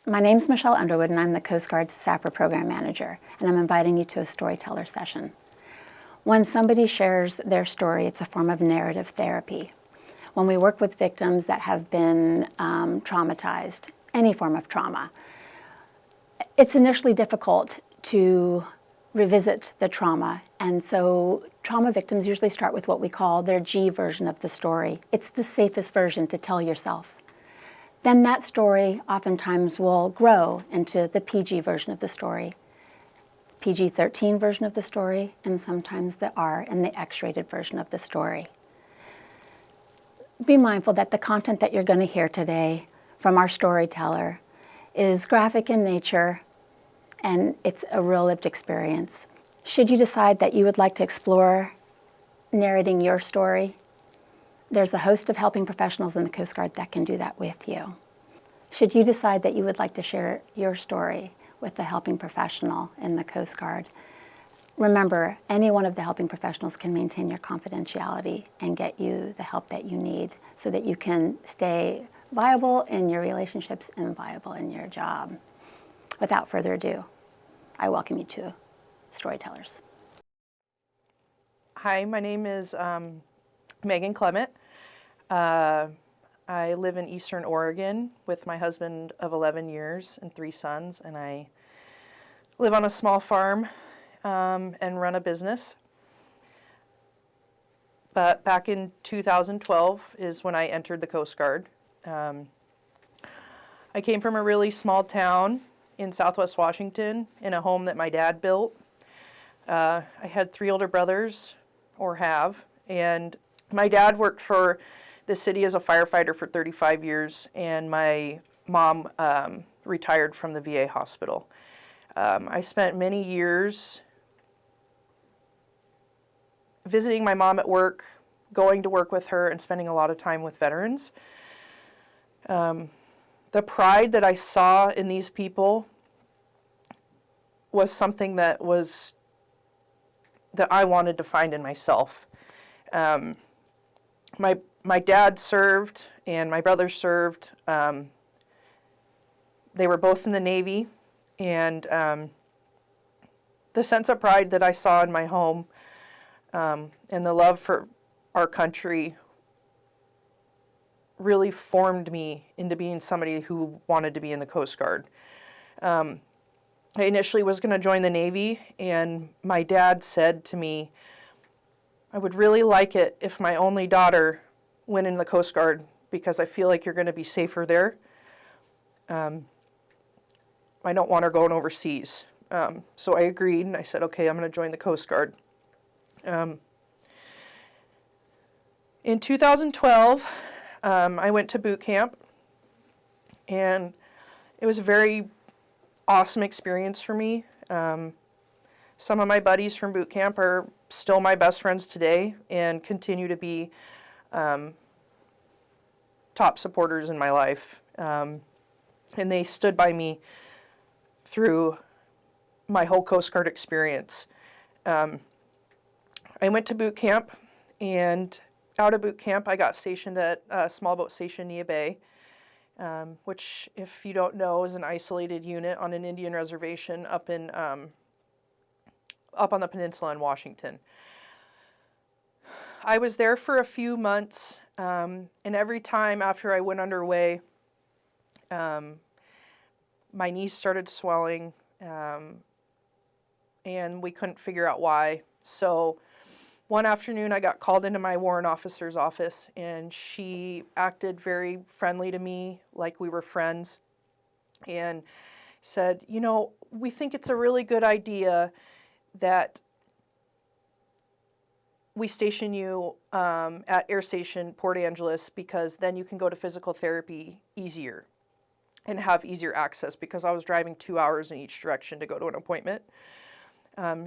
My name's Michelle Underwood, and I'm the Coast Guard's SAPRR Program Manager, and I'm inviting you to a storyteller session. When somebody shares their story, it's a form of narrative therapy. When we work with victims that have been traumatized, any form of trauma, it's initially difficult to revisit the trauma, and so trauma victims usually start with what we call their G version of the story. It's the safest version to tell yourself. Then that story oftentimes will grow into the PG version of the story, PG-13 version of the story, and sometimes the R and the X-rated version of the story. Be mindful that the content that you're going to hear today from our storyteller is graphic in nature, and it's a real lived experience. Should you decide that you would like to explore narrating your story, there's a host of helping professionals in the Coast Guard that can do that with you. Should you decide that you would like to share your story with a helping professional in the Coast Guard, remember, any one of the helping professionals can maintain your confidentiality and get you the help that you need so that you can stay viable in your relationships and viable in your job. Without further ado, I welcome you to Storytellers. Hi, my name is Meghan Klement. I live in Eastern Oregon with my husband of 11 years and 3 sons, and I live on a small farm and run a business. But back in 2012 is when I entered the Coast Guard. I came from a really small town in Southwest Washington in a home that my dad built. I had 3 older brothers, or have, and my dad worked for the city as a firefighter for 35 years, and my mom retired from the VA hospital. I spent many years visiting my mom at work, going to work with her, and spending a lot of time with veterans. The pride that I saw in these people was something that I wanted to find in myself. My dad served and my brother served. They were both in the Navy, and the sense of pride that I saw in my home and the love for our country really formed me into being somebody who wanted to be in the Coast Guard. I initially was going to join the Navy, and my dad said to me, I would really like it if my only daughter went in the Coast Guard because I feel like you're going to be safer there. I don't want her going overseas. So I agreed, and I said, okay, I'm going to join the Coast Guard. In 2012, I went to boot camp, and it was a very awesome experience for me. Some of my buddies from boot camp are still my best friends today and continue to be top supporters in my life. And they stood by me through my whole Coast Guard experience. I went to boot camp, and out of boot camp, I got stationed at a small boat station, Nia Bay, which, if you don't know, is an isolated unit on an Indian reservation up on the peninsula in Washington. I was there for a few months, and every time after I went underway, my knees started swelling, and we couldn't figure out why. So one afternoon, I got called into my warrant officer's office, and she acted very friendly to me, like we were friends, and said, you know, we think it's a really good idea that we station you at Air Station Port Angeles, because then you can go to physical therapy easier and have easier access, because I was driving 2 hours in each direction to go to an appointment.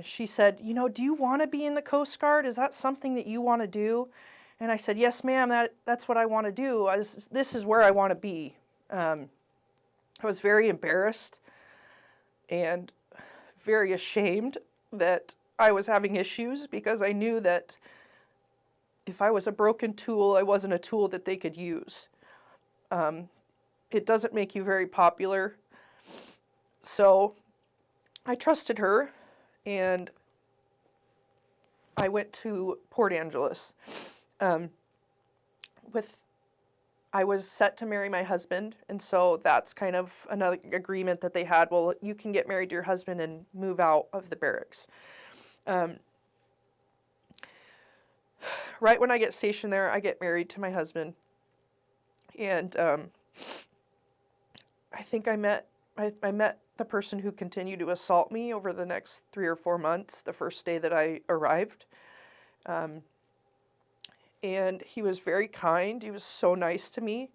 She said, you know, do you want to be in the Coast Guard? Is that something that you want to do? And I said, yes, ma'am, that's what I want to do. This is where I want to be. I was very embarrassed and very ashamed that I was having issues, because I knew that if I was a broken tool, I wasn't a tool that they could use. It doesn't make you very popular So I trusted her, and I went to Port Angeles. I was set to marry my husband, and so that's kind of another agreement that they had. Well, you can get married to your husband and move out of the barracks. Right when I get stationed there, I get married to my husband, and I think I met the person who continued to assault me over the next 3 or 4 months, the first day that I arrived. And he was very kind. He was so nice to me.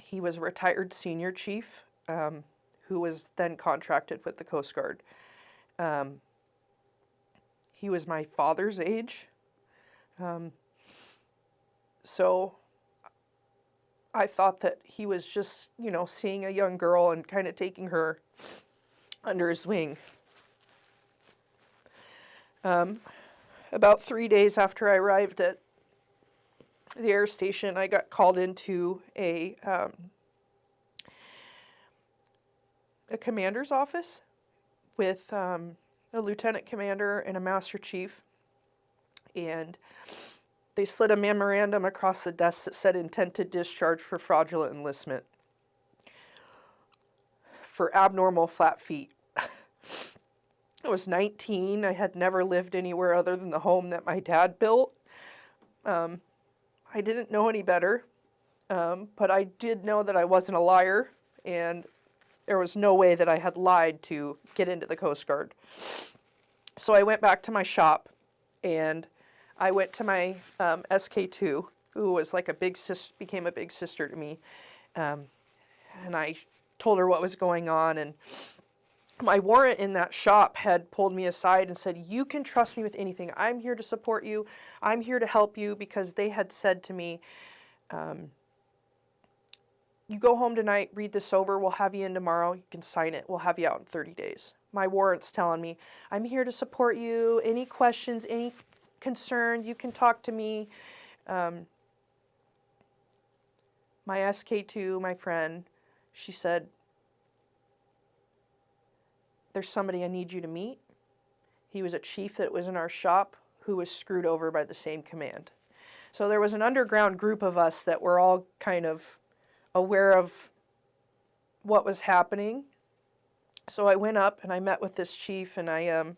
He was a retired senior chief who was then contracted with the Coast Guard. He was my father's age. So I thought that he was just, seeing a young girl and kind of taking her under his wing. About 3 days after I arrived at the air station, I got called into a commander's office with a lieutenant commander and a master chief. And they slid a memorandum across the desk that said intent to discharge for fraudulent enlistment for abnormal flat feet. I was 19. I had never lived anywhere other than the home that my dad built. I didn't know any better, but I did know that I wasn't a liar, and there was no way that I had lied to get into the Coast Guard. So I went back to my shop, and I went to my SK2, who was like became a big sister to me, and I told her what was going on, and my warrant in that shop had pulled me aside and said, "You can trust me with anything. I'm here to support you. I'm here to help you," because they had said to me, "You go home tonight, read this over. We'll have you in tomorrow. You can sign it. We'll have you out in 30 days. My warrant's telling me, "I'm here to support you. Any questions, any concerns, you can talk to me." My SK2, my friend, she said, "There's somebody I need you to meet." He was a chief that was in our shop who was screwed over by the same command. So there was an underground group of us that were all kind of aware of what was happening. So I went up and I met with this chief, and I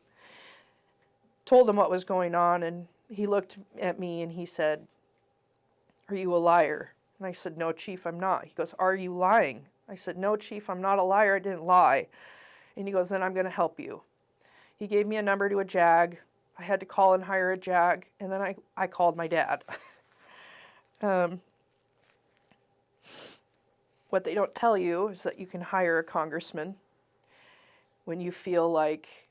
told him what was going on, and he looked at me and he said, "Are you a liar?" And I said, "No, Chief, I'm not." He goes, "Are you lying?" I said, "No, Chief, I'm not a liar. I didn't lie." And he goes, "Then I'm going to help you." He gave me a number to a JAG. I had to call and hire a JAG, and then I called my dad. What they don't tell you is that you can hire a congressman when you feel like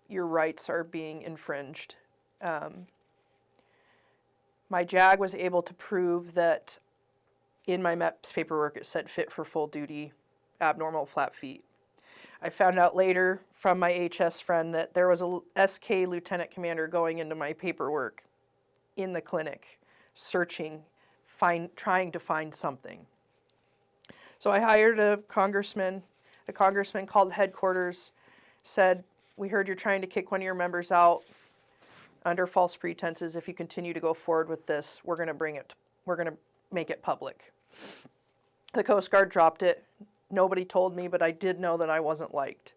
your rights are being infringed. My JAG was able to prove that in my MEPS paperwork it said fit for full duty, abnormal flat feet. I found out later from my HS friend that there was a SK lieutenant commander going into my paperwork in the clinic, searching, trying to find something. So I hired a congressman. The congressman called headquarters, said, "We heard you're trying to kick one of your members out under false pretenses. If you continue to go forward with this, we're going to make it public." The Coast Guard dropped it. Nobody told me, but I did know that I wasn't liked.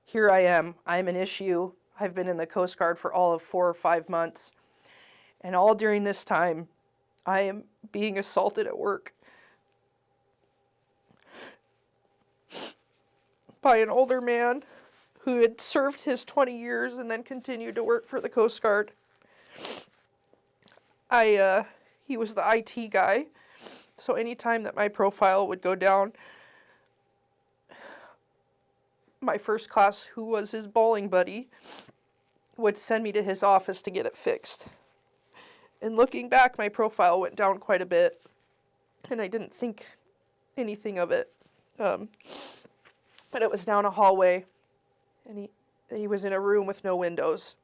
Here I am. I'm an issue. I've been in the Coast Guard for all of 4 or 5 months. And all during this time, I am being assaulted at work by an older man who had served his 20 years and then continued to work for the Coast Guard. He was the IT guy, so anytime that my profile would go down, my first class, who was his bowling buddy, would send me to his office to get it fixed. And looking back, my profile went down quite a bit, and I didn't think anything of it. But it was down a hallway, and he was in a room with no windows.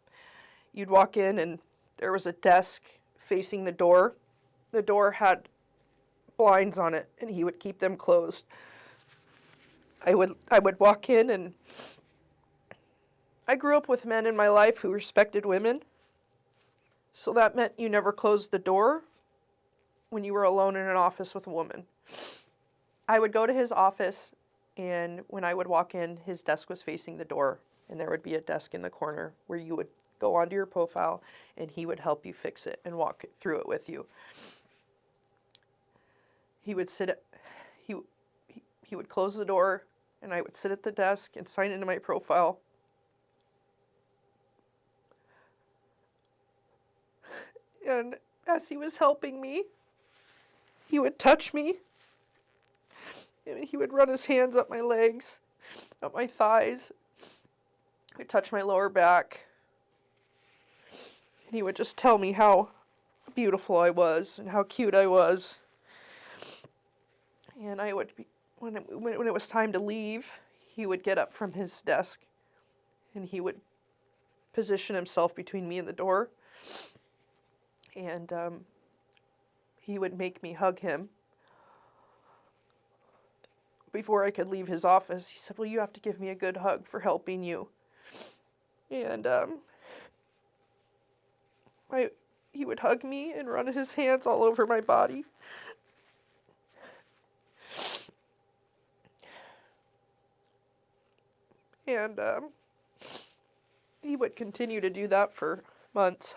You'd walk in, and there was a desk facing the door. The door had blinds on it, and he would keep them closed. I would walk in, and I grew up with men in my life who respected women. So that meant you never closed the door when you were alone in an office with a woman. I would go to his office, and when I would walk in, his desk was facing the door, and there would be a desk in the corner where you would go onto your profile, and he would help you fix it and walk through it with you. He would he would close the door, and I would sit at the desk and sign into my profile. And as he was helping me, he would touch me, and he would run his hands up my legs, up my thighs. He would touch my lower back, and he would just tell me how beautiful I was and how cute I was. And I would be, when it was time to leave, he would get up from his desk, and he would position himself between me and the door, and he would make me hug him. Before I could leave his office, he said, "Well, you have to give me a good hug for helping you." And he would hug me and run his hands all over my body. And he would continue to do that for months.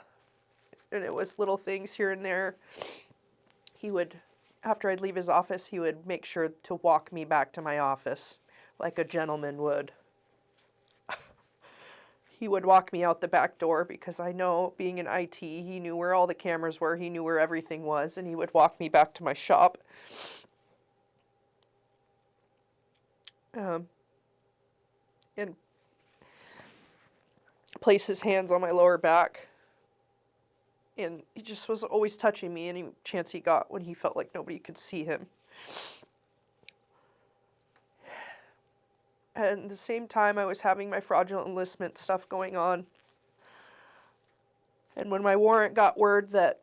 And it was little things here and there. He would, after I'd leave his office, he would make sure to walk me back to my office like a gentleman would. He would walk me out the back door because I know, being in IT, he knew where all the cameras were, he knew where everything was, and he would walk me back to my shop. And place his hands on my lower back. And he just was always touching me any chance he got when he felt like nobody could see him. And at the same time, I was having my fraudulent enlistment stuff going on. And when my warrant got word that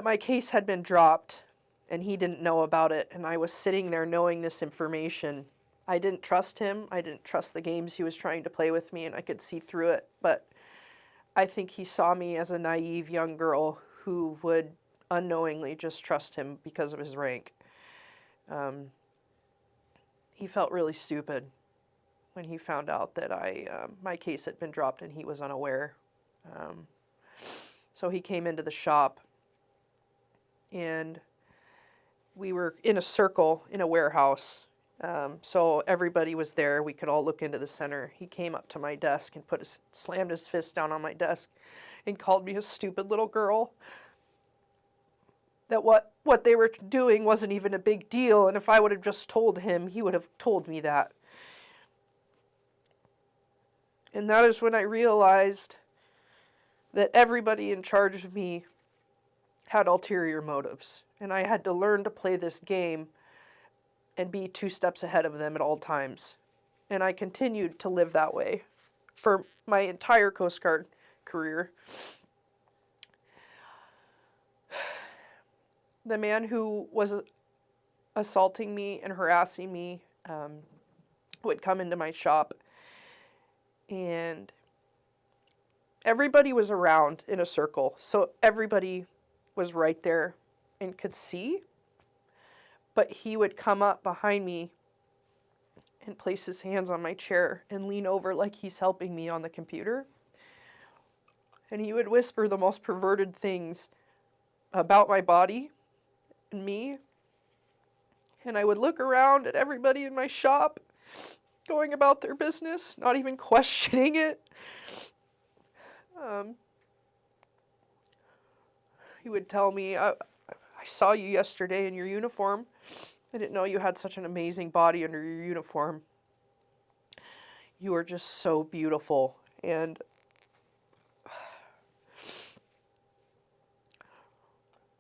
my case had been dropped, and he didn't know about it, and I was sitting there knowing this information, I didn't trust him. I didn't trust the games he was trying to play with me, and I could see through it. But I think he saw me as a naive young girl who would unknowingly just trust him because of his rank. He felt really stupid when he found out that my case had been dropped and he was unaware. So he came into the shop, and we were in a circle in a warehouse. So everybody was there. We could all look into the center. He came up to my desk and slammed his fist down on my desk and called me a stupid little girl. That what they were doing wasn't even a big deal, and if I would have just told him, he would have told me that. And that is when I realized that everybody in charge of me had ulterior motives, and I had to learn to play this game and be 2 steps ahead of them at all times. And I continued to live that way for my entire Coast Guard career. The man who was assaulting me and harassing me would come into my shop, and everybody was around in a circle, so everybody was right there and could see, but he would come up behind me and place his hands on my chair and lean over like he's helping me on the computer, and he would whisper the most perverted things about my body and me, and I would look around at everybody in my shop going about their business, not even questioning it. He would tell me, I saw you yesterday in your uniform. I didn't know you had such an amazing body under your uniform. You are just so beautiful. And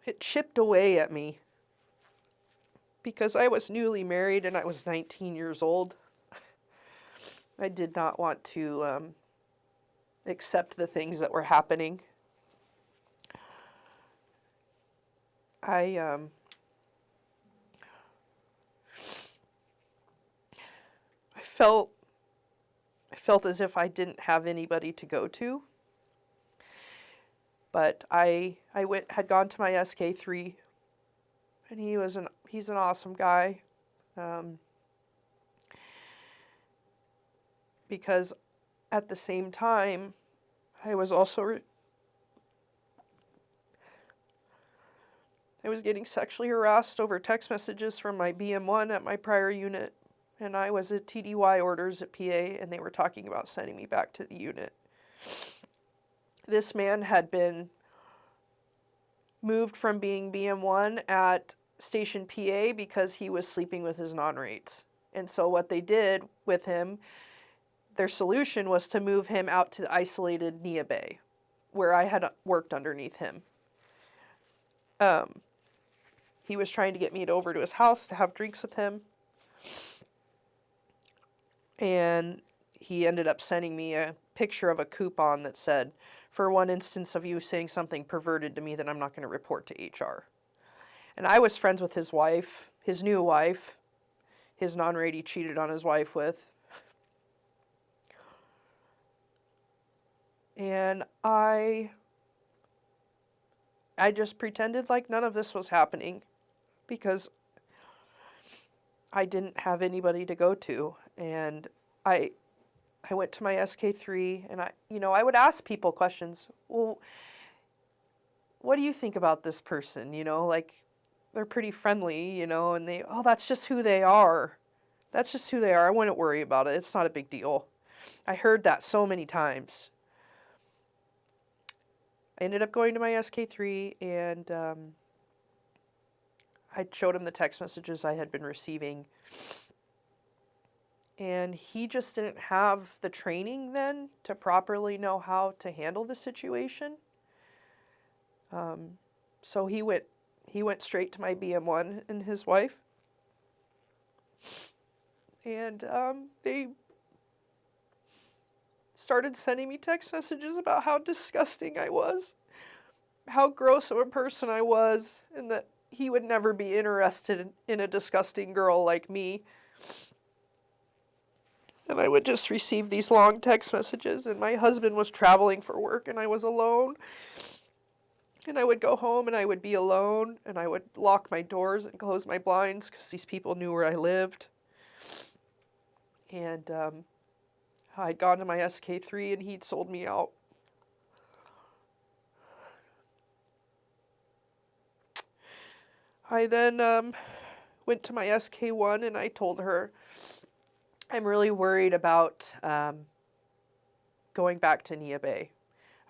it chipped away at me because I was newly married and I was 19 years old. I did not want to accept the things that were happening. felt as if I didn't have anybody to go to. But I had gone to my SK3, and he's an awesome guy. Because at the same time, I was also I was getting sexually harassed over text messages from my BM1 at my prior unit, and I was at TDY orders at PA, and they were talking about sending me back to the unit. This man had been moved from being BM1 at Station PA because he was sleeping with his non-rates. And so what they did with him, their solution was to move him out to the isolated Nia Bay, where I had worked underneath him. He was trying to get me over to his house to have drinks with him. And he ended up sending me a picture of a coupon that said, for one instance of you saying something perverted to me, that I'm not going to report to HR. And I was friends with his wife, his new wife, his non-rate he cheated on his wife with. And I just pretended like none of this was happening because I didn't have anybody to go to. And I went to my SK3, and I would ask people questions. Well, what do you think about this person? Like, they're pretty friendly, and that's just who they are. That's just who they are. I wouldn't worry about it. It's not a big deal. I heard that so many times. I ended up going to my SK3, and I showed him the text messages I had been receiving. And he just didn't have the training then to properly know how to handle the situation. So he went straight to my BM1 and his wife. And they started sending me text messages about how disgusting I was, how gross of a person I was, and that he would never be interested in a disgusting girl like me. And I would just receive these long text messages, and my husband was traveling for work, and I was alone. And I would go home, and I would be alone, and I would lock my doors and close my blinds because these people knew where I lived. And I'd gone to my SK3, and he'd sold me out. I then went to my SK1, and I told her, I'm really worried about going back to Nia Bay.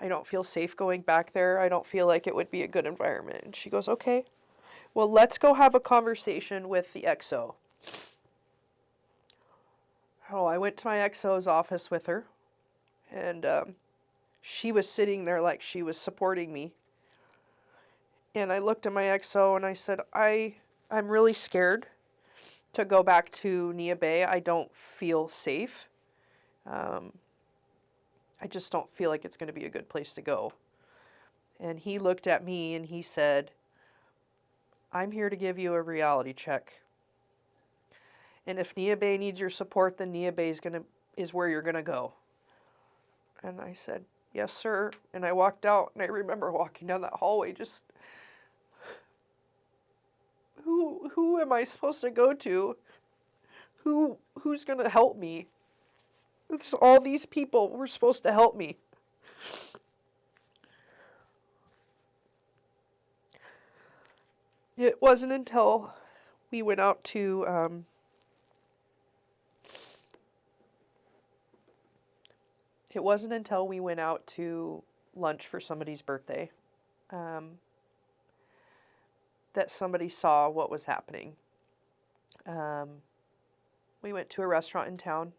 I don't feel safe going back there. I don't feel like it would be a good environment. And she goes, okay, well, let's go have a conversation with the XO. Oh, I went to my XO's office with her, and she was sitting there like she was supporting me. And I looked at my XO and I said, I'm really scared to go back to Nia Bay. I don't feel safe. I just don't feel like it's going to be a good place to go. And he looked at me and he said, I'm here to give you a reality check. And if Nia Bay needs your support, then Nia Bay is where you're going to go. And I said, yes, sir. And I walked out, and I remember walking down that hallway just, who am I supposed to go to? Who's going to help me? All these people were supposed to help me. It wasn't until we went out to lunch for somebody's birthday that somebody saw what was happening. We went to a restaurant in town,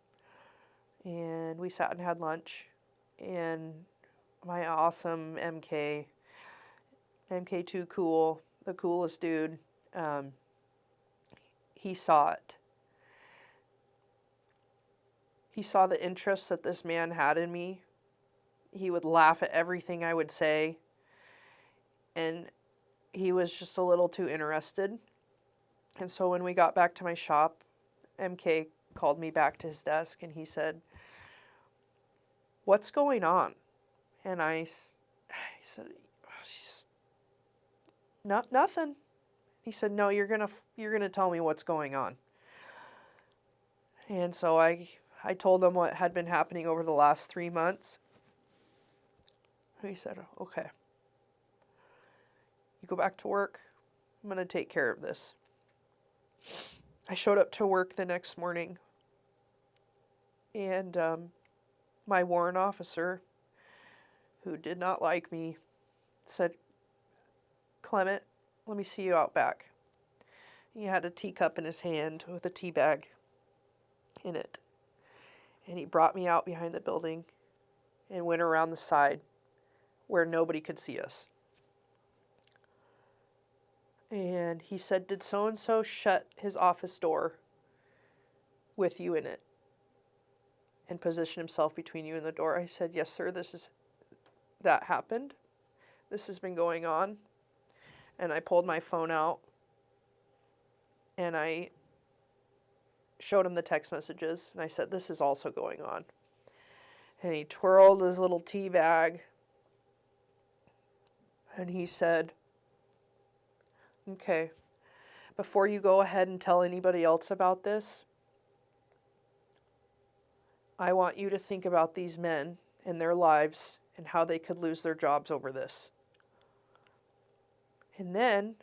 and we sat and had lunch, and my awesome MK2 cool, the coolest dude, he saw it. He saw the interest that this man had in me. He would laugh at everything I would say, and he was just a little too interested. And so when we got back to my shop, MK called me back to his desk and he said, "What's going on?" And I said, Nothing." He said, "No, you're gonna tell me what's going on." And so I told him what had been happening over the last 3 months. He said, "Okay. You go back to work. I'm going to take care of this." I showed up to work the next morning, and my warrant officer, who did not like me, said, "Klement, let me see you out back." He had a teacup in his hand with a tea bag in it. And he brought me out behind the building and went around the side where nobody could see us. And he said, "Did so-and-so shut his office door with you in it and position himself between you and the door?" I said, "Yes, sir, that happened. This has been going on." And I pulled my phone out and I showed him the text messages and I said, "This is also going on." And he twirled his little tea bag and he said, "Okay, before you go ahead and tell anybody else about this, I want you to think about these men and their lives and how they could lose their jobs over this. And then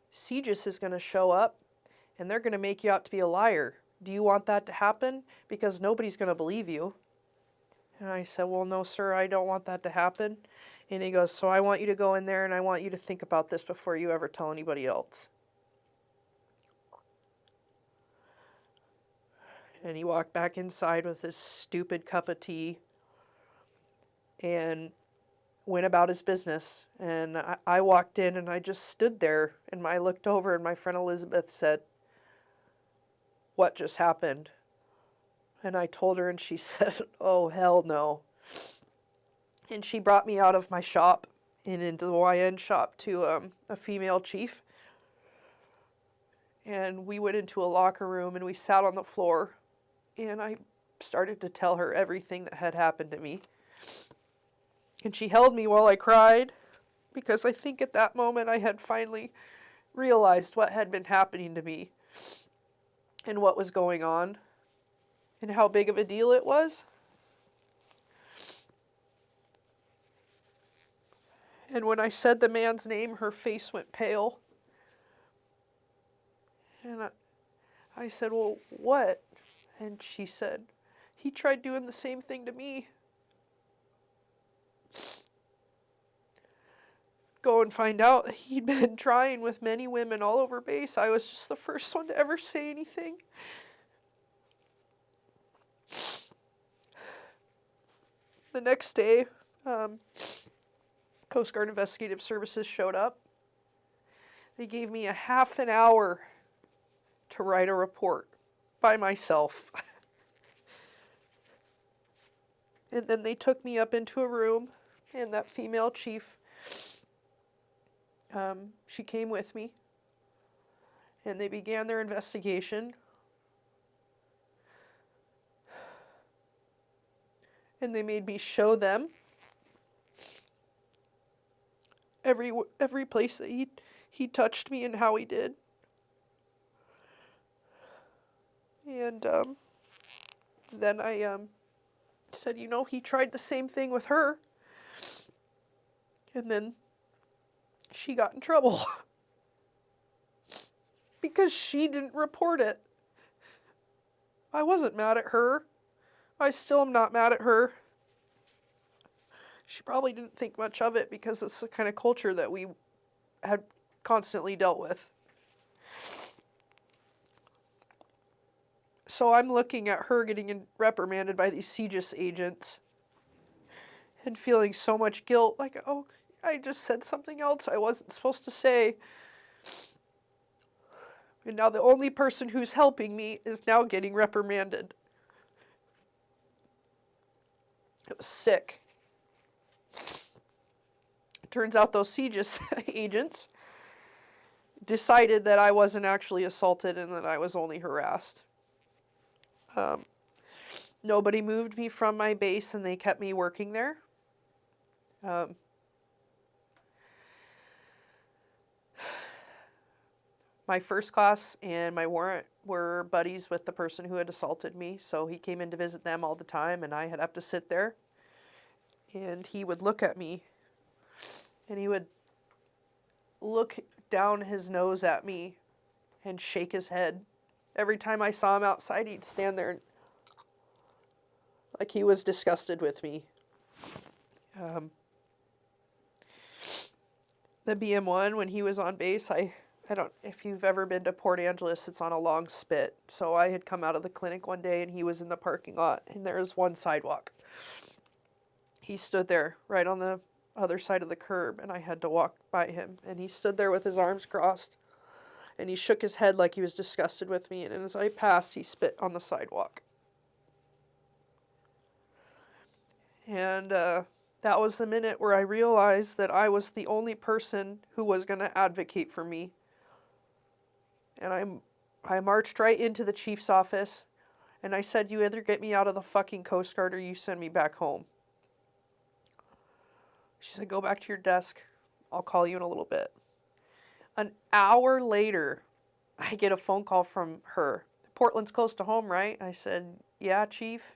CGIS is going to show up and they're going to make you out to be a liar. Do you want that to happen? Because nobody's going to believe you." And I said, "Well, no, sir, I don't want that to happen." And he goes, "So I want you to go in there and I want you to think about this before you ever tell anybody else." And he walked back inside with his stupid cup of tea and went about his business. And I walked in and I just stood there and I looked over and my friend Elizabeth said, "What just happened?" And I told her and she said, "Oh, hell no." And she brought me out of my shop and into the YN shop to a female chief. And we went into a locker room and we sat on the floor and I started to tell her everything that had happened to me. And she held me while I cried because I think at that moment I had finally realized what had been happening to me and what was going on and how big of a deal it was. And when I said the man's name, her face went pale. And I said, "Well, what?" And she said, "He tried doing the same thing to me." Go and find out that he'd been trying with many women all over base. I was just the first one to ever say anything. The next day, Coast Guard Investigative Services showed up. They gave me a half an hour to write a report by myself. And then they took me up into a room, and that female chief, she came with me, and they began their investigation. And they made me show them every place that he touched me and how he did. And then I said, "You know, he tried the same thing with her." And then she got in trouble because she didn't report it. I wasn't mad at her. I still am not mad at her. She probably didn't think much of it because it's the kind of culture that we had constantly dealt with. So I'm looking at her getting reprimanded by these CGIS agents and feeling so much guilt, like, oh, I just said something else I wasn't supposed to say. And now the only person who's helping me is now getting reprimanded. It was sick. It turns out those CGIS agents decided that I wasn't actually assaulted and that I was only harassed. Nobody moved me from my base, and they kept me working there. My first class and my warrant were buddies with the person who had assaulted me, so he came in to visit them all the time, and I had up to sit there. And he would look at me, and he would look down his nose at me and shake his head. Every time I saw him outside, he'd stand there like he was disgusted with me. The BM1, when he was on base, I don't, if you've ever been to Port Angeles, it's on a long spit. So I had come out of the clinic one day, and he was in the parking lot, and there was one sidewalk. He stood there right on the other side of the curb, and I had to walk by him. And he stood there with his arms crossed, and he shook his head like he was disgusted with me. And as I passed, he spit on the sidewalk. And that was the minute where I realized that I was the only person who was going to advocate for me. And I marched right into the chief's office, and I said, you either get me out of the fucking Coast Guard or you send me back home. She said, go back to your desk. I'll call you in a little bit. An hour later, I get a phone call from her. Portland's close to home, right? I said, yeah, Chief.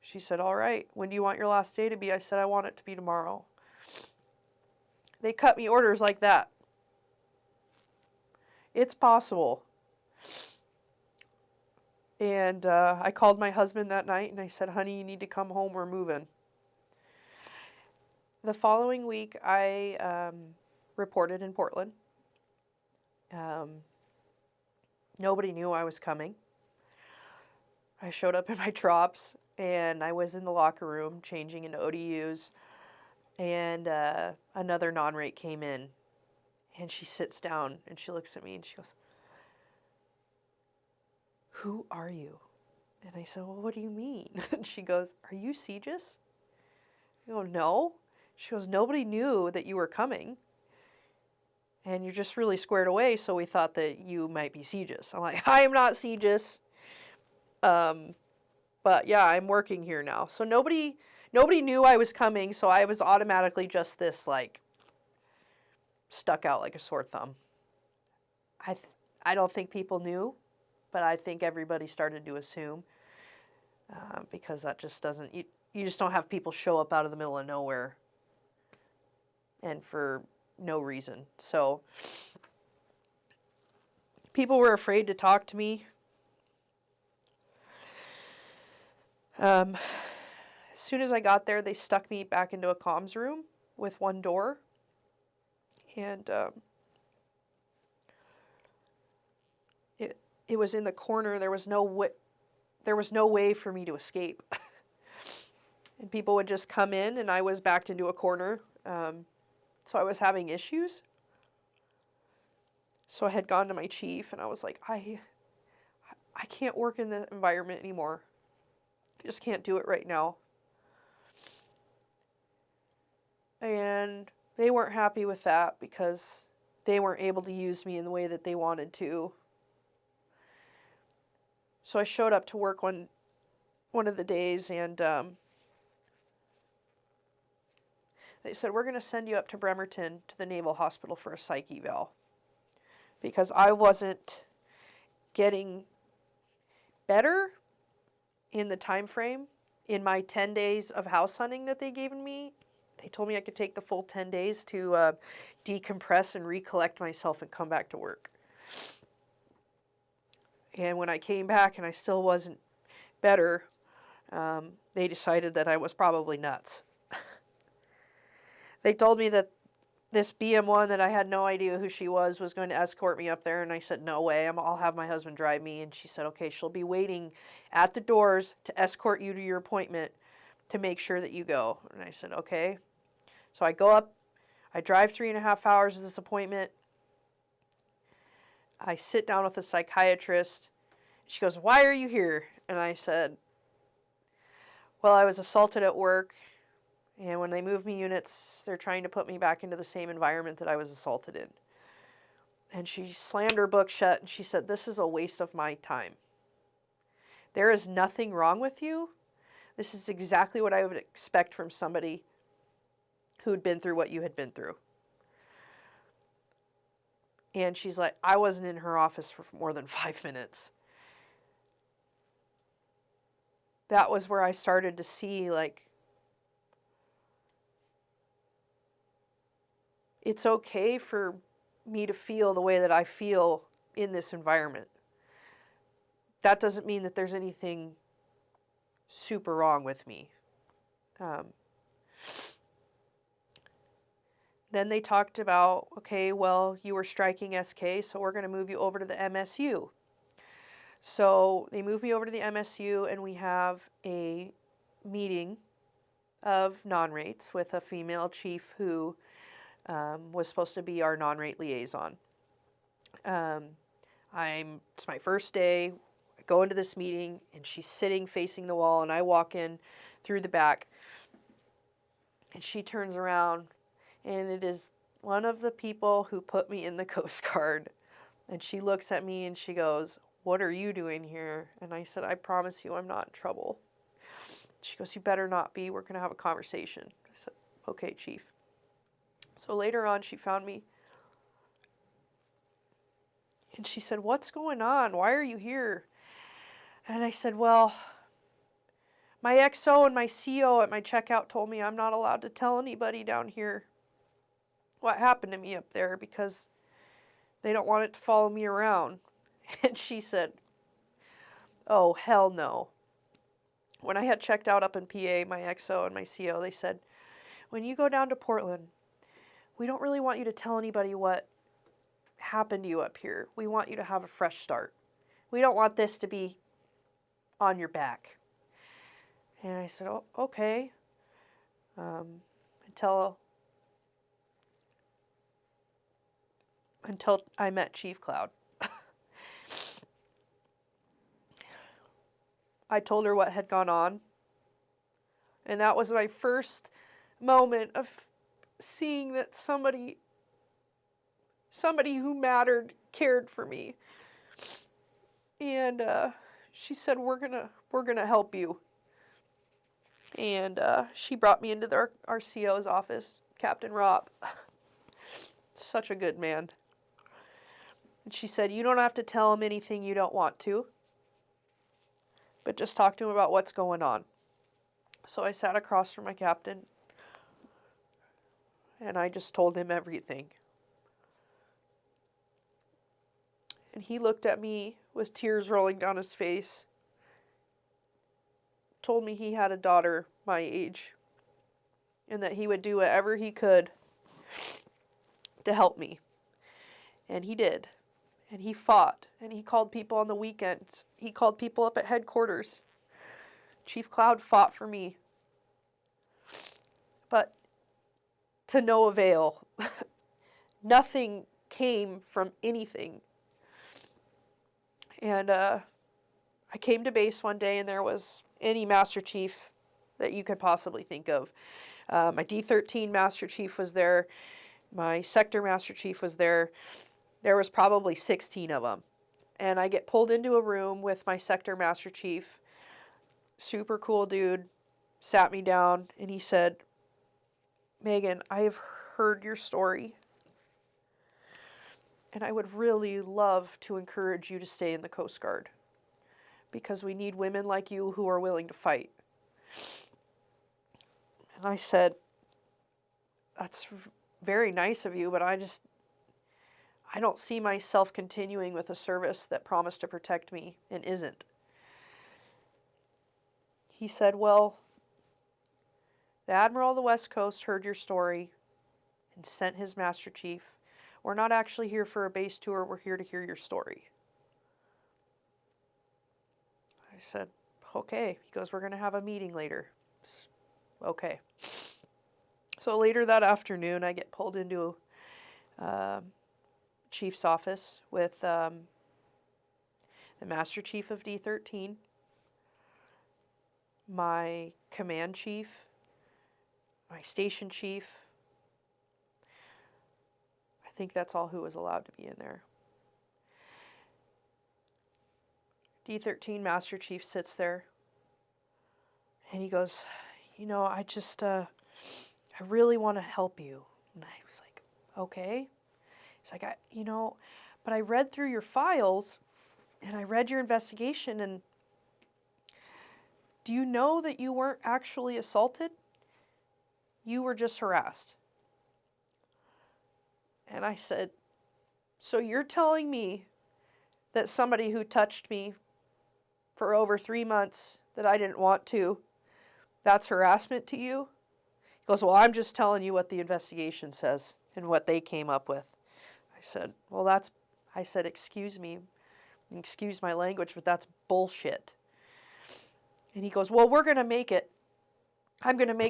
She said, all right. When do you want your last day to be? I said, I want it to be tomorrow. They cut me orders like that. It's possible. And I called my husband that night, and I said, honey, you need to come home. We're moving. The following week, I reported in Portland. Nobody knew I was coming. I showed up in my trops, and I was in the locker room changing into ODUs, and another non-rate came in, and she sits down, and she looks at me, and she goes, who are you? And I said, well, what do you mean? And she goes, are you CGIS? I go, no. She goes, nobody knew that you were coming, and you're just really squared away, so we thought that you might be CGIS. I'm like, I am not CGIS. But yeah, I'm working here now. So nobody knew I was coming, so I was automatically just this, like, stuck out like a sore thumb. I don't think people knew, but I think everybody started to assume, because that just doesn't, you just don't have people show up out of the middle of nowhere and for no reason. So people were afraid to talk to me. As soon as I got there, they stuck me back into a comms room with one door. And it was in the corner. There was no way for me to escape. And people would just come in, and I was backed into a corner. So I was having issues. So I had gone to my chief, and I was like, I can't work in that environment anymore. I just can't do it right now. And they weren't happy with that because they weren't able to use me in the way that they wanted to. So I showed up to work one of the days, and they said, we're going to send you up to Bremerton to the Naval Hospital for a psych eval. Because I wasn't getting better in the time frame. In my 10 days of house hunting that they gave me, they told me I could take the full 10 days to decompress and recollect myself and come back to work. And when I came back and I still wasn't better, they decided that I was probably nuts. They told me that this BM1 that I had no idea who she was going to escort me up there, and I said, no way, I'll have my husband drive me. And she said, okay, she'll be waiting at the doors to escort you to your appointment to make sure that you go. And I said, okay. So I go up, I drive 3.5 hours to this appointment. I sit down with a psychiatrist. She goes, why are you here? And I said, well, I was assaulted at work. And when they move me units, they're trying to put me back into the same environment that I was assaulted in. And she slammed her book shut, and she said, this is a waste of my time. There is nothing wrong with you. This is exactly what I would expect from somebody who had been through what you had been through. And she's like, I wasn't in her office for more than 5 minutes. That was where I started to see, like, it's okay for me to feel the way that I feel in this environment. That doesn't mean that there's anything super wrong with me. Then they talked about, okay, well, you were striking SK, so we're going to move you over to the MSU. So they moved me over to the MSU, and we have a meeting of non-rates with a female chief who was supposed to be our non-rate liaison. It's my first day. I go into this meeting, and she's sitting facing the wall, and I walk in through the back, and she turns around, and it is one of the people who put me in the Coast Guard. And she looks at me and she goes, "What are you doing here?" And I said, "I promise you I'm not in trouble." She goes, "You better not be. We're going to have a conversation." I said, "Okay, Chief." So later on, she found me. And she said, "What's going on? Why are you here?" And I said, "Well, my XO and my CO at my checkout told me I'm not allowed to tell anybody down here what happened to me up there because they don't want it to follow me around." And she said, "Oh, hell no." When I had checked out up in PA, my XO and my CO, they said, "When you go down to Portland, we don't really want you to tell anybody what happened to you up here. We want you to have a fresh start. We don't want this to be on your back." And I said, "Oh, okay." Until I met Chief Cloud. I told her what had gone on. And that was my first moment of seeing that somebody who mattered cared for me. And she said, we're gonna help you. And she brought me into our CO's office, Captain Rob. Such a good man. And she said, "You don't have to tell him anything you don't want to, but just talk to him about what's going on." So I sat across from my captain, and I just told him everything. And he looked at me with tears rolling down his face, told me he had a daughter my age, and that he would do whatever he could to help me. And he did. And he fought, and he called people on the weekends. He called people up at headquarters. Chief Cloud fought for me. But to no avail. Nothing came from anything. And I came to base one day, and there was any Master Chief that you could possibly think of. My D13 Master Chief was there. My Sector Master Chief was there. There was probably 16 of them. And I get pulled into a room with my Sector Master Chief. Super cool dude. Sat me down, and he said, "Megan, I have heard your story. And I would really love to encourage you to stay in the Coast Guard. Because we need women like you who are willing to fight." And I said, "That's very nice of you, but I don't see myself continuing with a service that promised to protect me and isn't." He said, "Well, the Admiral of the West Coast heard your story and sent his Master Chief. We're not actually here for a base tour. We're here to hear your story." I said, "Okay." He goes, "We're going to have a meeting later." Okay. So later that afternoon, I get pulled into Chief's office with the Master Chief of D13, my Command Chief, my Station Chief. I think that's all who was allowed to be in there. D13 Master Chief sits there and he goes, I really want to help you. And I was like, okay. He's like, but I read through your files and I read your investigation, and do you know that you weren't actually assaulted? You were just harassed. And I said, so you're telling me that somebody who touched me for over 3 months that I didn't want to, that's harassment to you? He goes, well, I'm just telling you what the investigation says and what they came up with. I said, excuse me, excuse my language, but that's bullshit. And he goes, well, I'm going to make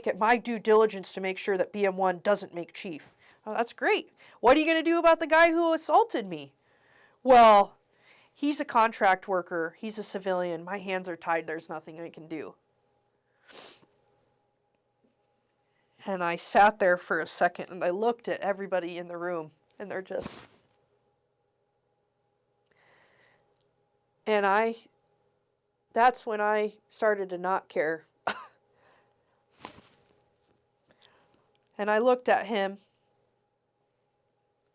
it my due diligence to make sure that BM1 doesn't make chief. Oh, that's great. What are you going to do about the guy who assaulted me? Well, he's a contract worker. He's a civilian. My hands are tied. There's nothing I can do. And I sat there for a second and I looked at everybody in the room and they're just... And that's when I started to not care. And I looked at him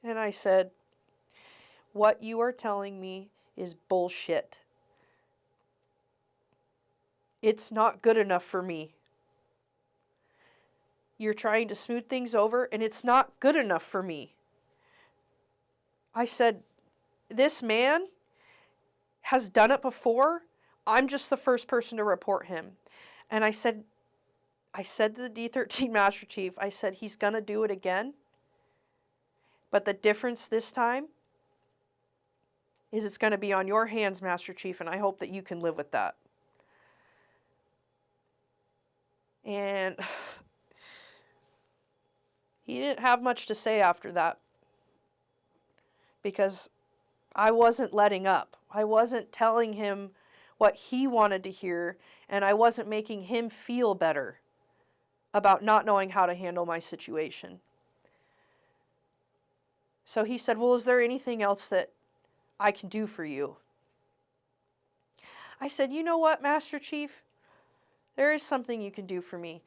and I said, what you are telling me is bullshit. It's not good enough for me. You're trying to smooth things over and it's not good enough for me. I said, this man has done it before. I'm just the first person to report him. And I said to the D13 Master Chief, I said, he's going to do it again. But the difference this time is it's going to be on your hands, Master Chief, and I hope that you can live with that. And he didn't have much to say after that because I wasn't letting up. I wasn't telling him what he wanted to hear, and I wasn't making him feel better about not knowing how to handle my situation. So he said, well, is there anything else that I can do for you? I said, you know what, Master Chief? There is something you can do for me.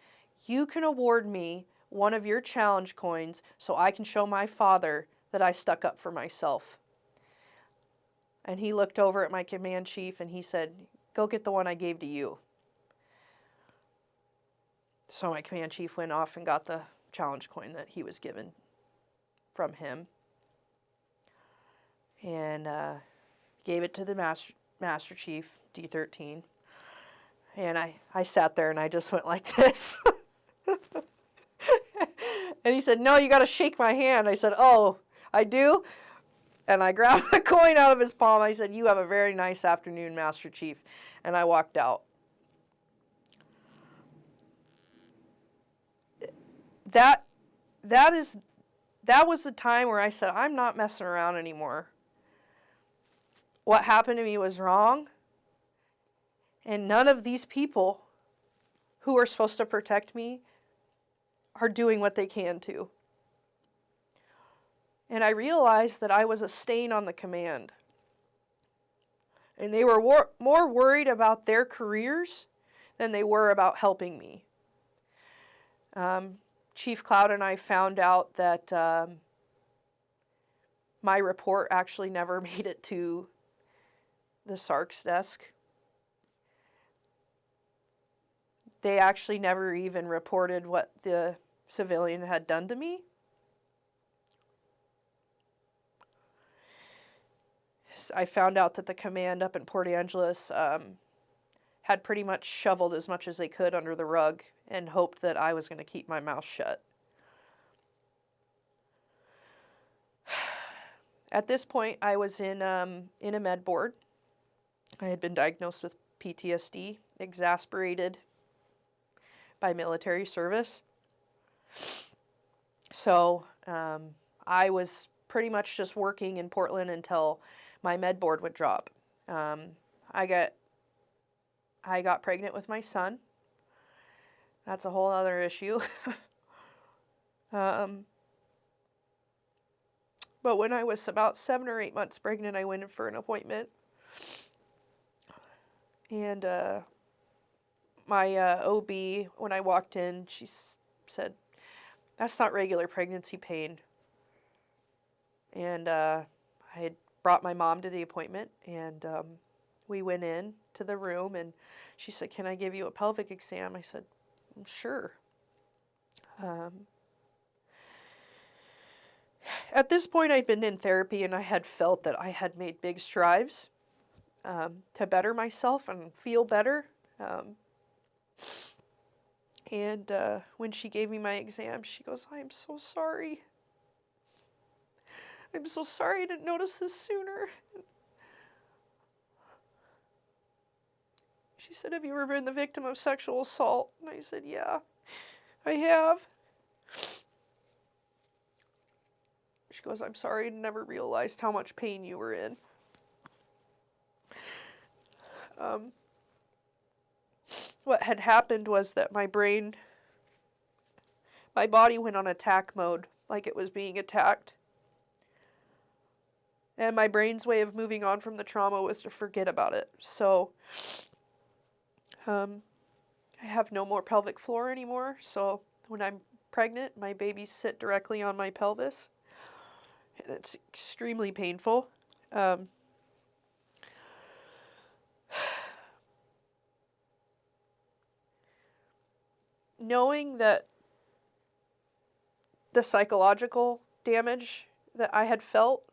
You can award me one of your challenge coins so I can show my father that I stuck up for myself. And he looked over at my command chief and he said, go get the one I gave to you. So my command chief went off and got the challenge coin that he was given from him. And gave it to the Master Chief, D13. And I sat there and I just went like this. And he said, no, you got to shake my hand. I said, oh, I do? And I grabbed the coin out of his palm. I said, you have a very nice afternoon, Master Chief. And I walked out. That was the time where I said, I'm not messing around anymore. What happened to me was wrong. And none of these people who are supposed to protect me are doing what they can to. And I realized that I was a stain on the command. And they were more worried about their careers than they were about helping me. Chief Cloud and I found out that my report actually never made it to the SARC's desk. They actually never even reported what the civilian had done to me. I found out that the command up in Port Angeles had pretty much shoveled as much as they could under the rug and hoped that I was going to keep my mouth shut. At this point, I was in a med board. I had been diagnosed with PTSD, exasperated by military service. So I was pretty much just working in Portland until my med board would drop. I got pregnant with my son. That's a whole other issue. But when I was about 7 or 8 months pregnant, I went in for an appointment. And my OB, when I walked in, she said, "That's not regular pregnancy pain." And I had brought my mom to the appointment, and we went in to the room, and she said, "Can I give you a pelvic exam?" I said, "Sure." At this point, I'd been in therapy, and I had felt that I had made big strides to better myself and feel better. And when she gave me my exam, she goes, "I'm so sorry. I'm so sorry I didn't notice this sooner." She said, "Have you ever been the victim of sexual assault?" And I said, "Yeah, I have." She goes, "I'm sorry, I never realized how much pain you were in." What had happened was that my body went on attack mode, like it was being attacked. And my brain's way of moving on from the trauma was to forget about it. So I have no more pelvic floor anymore. So when I'm pregnant, my babies sit directly on my pelvis. And it's extremely painful. Knowing that the psychological damage that I had felt,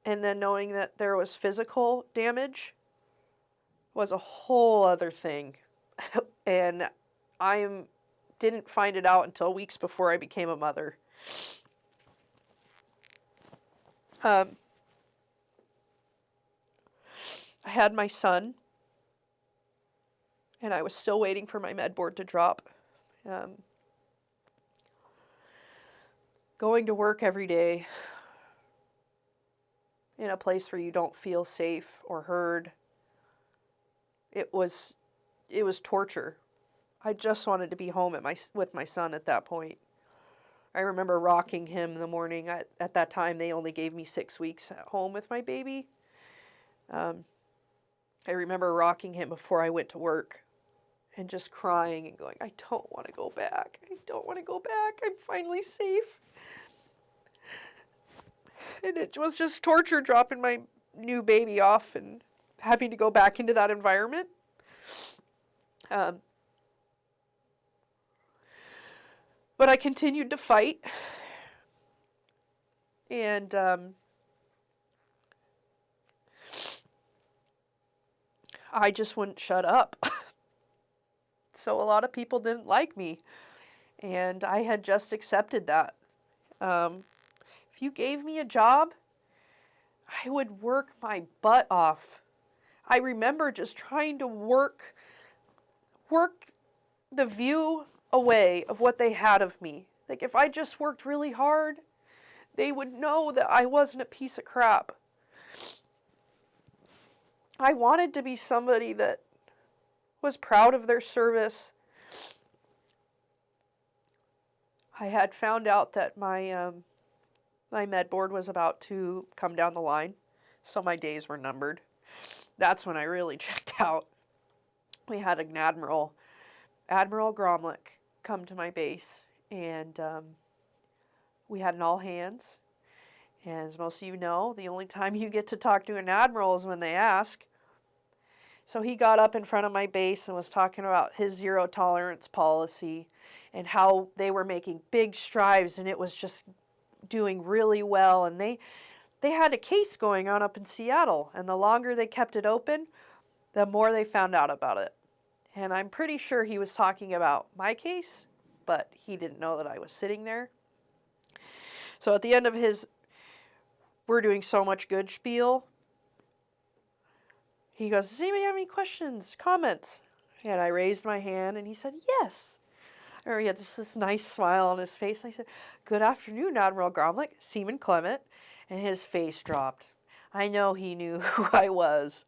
and then knowing that there was physical damage, was a whole other thing. And I didn't find it out until weeks before I became a mother. I had my son, and I was still waiting for my med board to drop. Going to work every day in a place where you don't feel safe or heard, it was torture. I just wanted to be home with my son at that point. I remember rocking him in the morning. At that time, they only gave me 6 weeks at home with my baby. I remember rocking him before I went to work and just crying and going, "I don't want to go back. I don't want to go back. I'm finally safe." And it was just torture dropping my new baby off and having to go back into that environment. But I continued to fight. And I just wouldn't shut up. So a lot of people didn't like me. And I had just accepted that. If you gave me a job, I would work my butt off. I remember just trying to work the view away of what they had of me. Like, if I just worked really hard, they would know that I wasn't a piece of crap. I wanted to be somebody that was proud of their service. I had found out that my med board was about to come down the line, so my days were numbered. That's when I really checked out. We had an Admiral Gromlich, come to my base, and we had an all hands. And as most of you know, the only time you get to talk to an admiral is when they ask. So he got up in front of my base and was talking about his zero tolerance policy and how they were making big strides and it was just doing really well. And they had a case going on up in Seattle, and the longer they kept it open, the more they found out about it. And I'm pretty sure he was talking about my case, but he didn't know that I was sitting there. So at the end of his "we're doing so much good" spiel, he goes, "Does anybody have any questions, comments?" And I raised my hand, and he said, "Yes." Or he had this nice smile on his face. I said, "Good afternoon, Admiral Gromlich, Seaman Klement." And his face dropped. I know he knew who I was.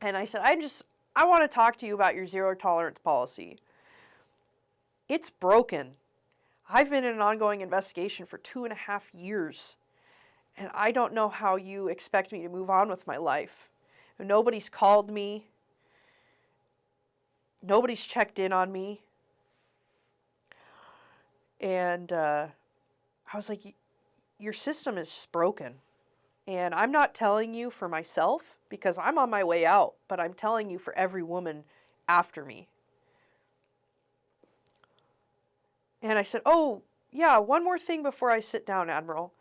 And I said, I want to talk to you about your zero tolerance policy. It's broken. I've been in an ongoing investigation for 2.5 years. And I don't know how you expect me to move on with my life. Nobody's called me. Nobody's checked in on me. And I was like, your system is just broken. And I'm not telling you for myself because I'm on my way out, but I'm telling you for every woman after me. And I said, oh, yeah, one more thing before I sit down, Admiral.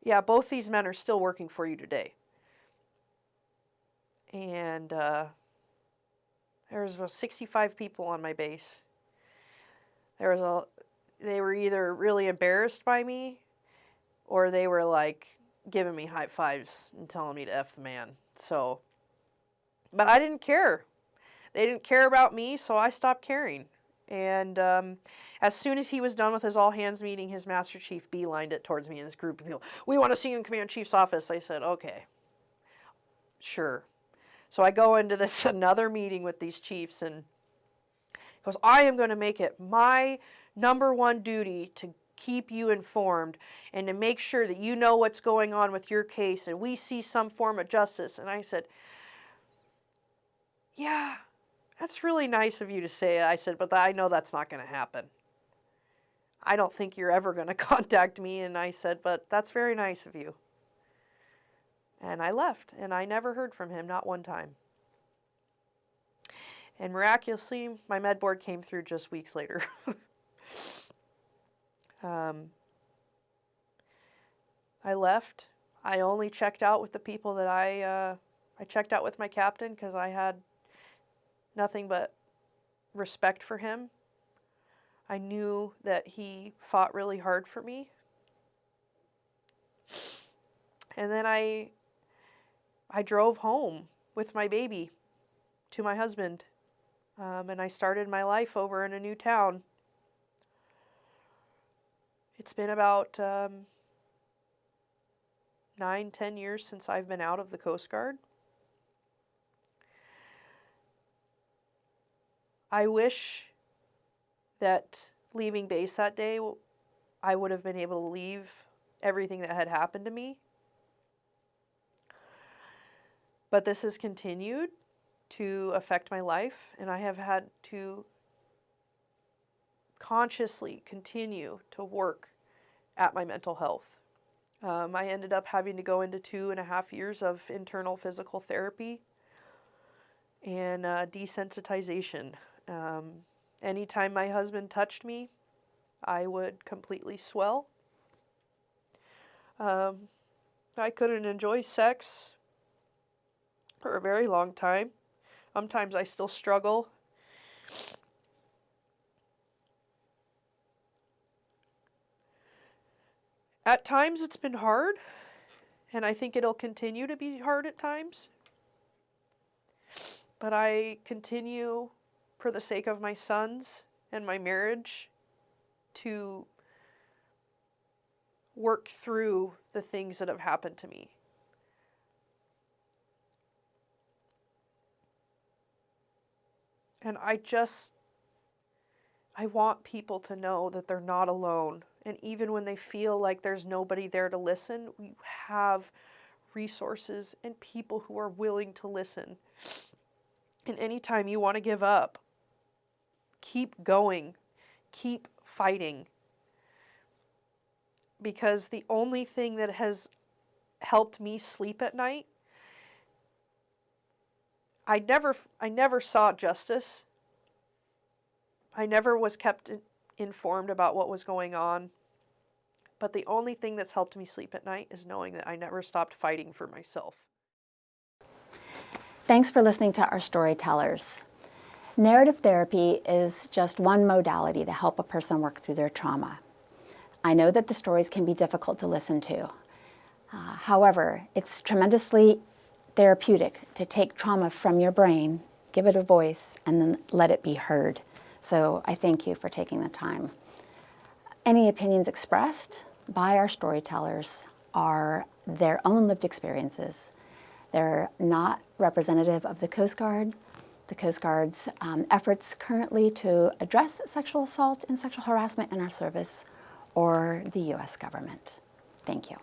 Yeah, both these men are still working for you today. And there was about 65 people on my base. They were either really embarrassed by me or they were like giving me high fives and telling me to F the man. So, but I didn't care. They didn't care about me, so I stopped caring. And as soon as he was done with his all-hands meeting, his Master Chief beelined it towards me and this group of people. We want to see you in Command Chief's office. I said, okay, sure. So I go into this another meeting with these chiefs, and he goes, I am going to make it my #1 duty to keep you informed and to make sure that you know what's going on with your case and we see some form of justice. And I said, yeah, that's really nice of you to say. I said, but I know that's not going to happen. I don't think you're ever going to contact me. And I said, but that's very nice of you. And I left, and I never heard from him, not one time. And miraculously, my med board came through just weeks later. I left. I only checked out with the people that I checked out with my captain because I had nothing but respect for him. I knew that he fought really hard for me. And then I drove home with my baby to my husband. And I started my life over in a new town. It's been about 9-10 years since I've been out of the Coast Guard. I wish that leaving base that day, I would have been able to leave everything that had happened to me. But this has continued to affect my life, and I have had to consciously continue to work at my mental health. I ended up having to go into 2.5 years of internal physical therapy and desensitization. Anytime my husband touched me, I would completely swell. I couldn't enjoy sex for a very long time. Sometimes I still struggle. At times it's been hard, and I think it'll continue to be hard at times. But I continue, for the sake of my sons and my marriage, to work through the things that have happened to me. And I want people to know that they're not alone. And even when they feel like there's nobody there to listen, we have resources and people who are willing to listen. And anytime you want to give up, keep going, keep fighting. Because the only thing that has helped me sleep at night, I never saw justice. I never was kept informed about what was going on. But the only thing that's helped me sleep at night is knowing that I never stopped fighting for myself. Thanks for listening to our storytellers. Narrative therapy is just one modality to help a person work through their trauma. I know that the stories can be difficult to listen to. However, it's tremendously therapeutic to take trauma from your brain, give it a voice, and then let it be heard. So I thank you for taking the time. Any opinions expressed by our storytellers are their own lived experiences. They're not representative of the Coast Guard, the Coast Guard's efforts currently to address sexual assault and sexual harassment in our service, or the U.S. government. Thank you.